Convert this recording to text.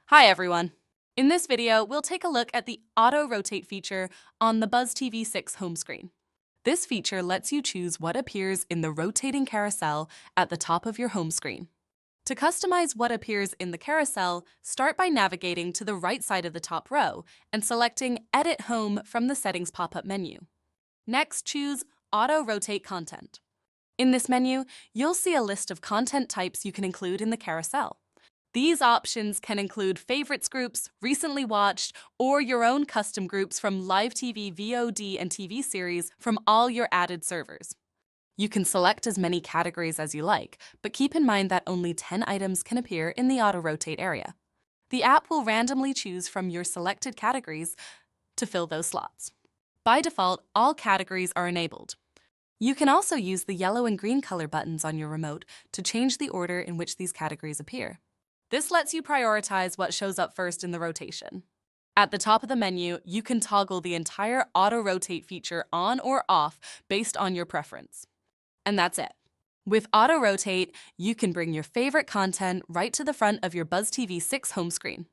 Hi everyone! In this video, we'll take a look at the Auto Rotate feature on the BuzzTV 6 home screen. This feature lets you choose what appears in the rotating carousel at the top of your home screen. To customize what appears in the carousel, start by navigating to the right side of the top row and selecting Edit Home from the Settings pop-up menu. Next, choose Auto Rotate Content. In this menu, you'll see a list of content types you can include in the carousel. These options can include favorites groups, recently watched, or your own custom groups from live TV, VOD, and TV series from all your added servers. You can select as many categories as you like, but keep in mind that only 10 items can appear in the auto-rotate area. The app will randomly choose from your selected categories to fill those slots. By default, all categories are enabled. You can also use the yellow and green color buttons on your remote to change the order in which these categories appear. This lets you prioritize what shows up first in the rotation. At the top of the menu, you can toggle the entire auto-rotate feature on or off based on your preference. And that's it. With auto-rotate, you can bring your favorite content right to the front of your BuzzTV 6 home screen.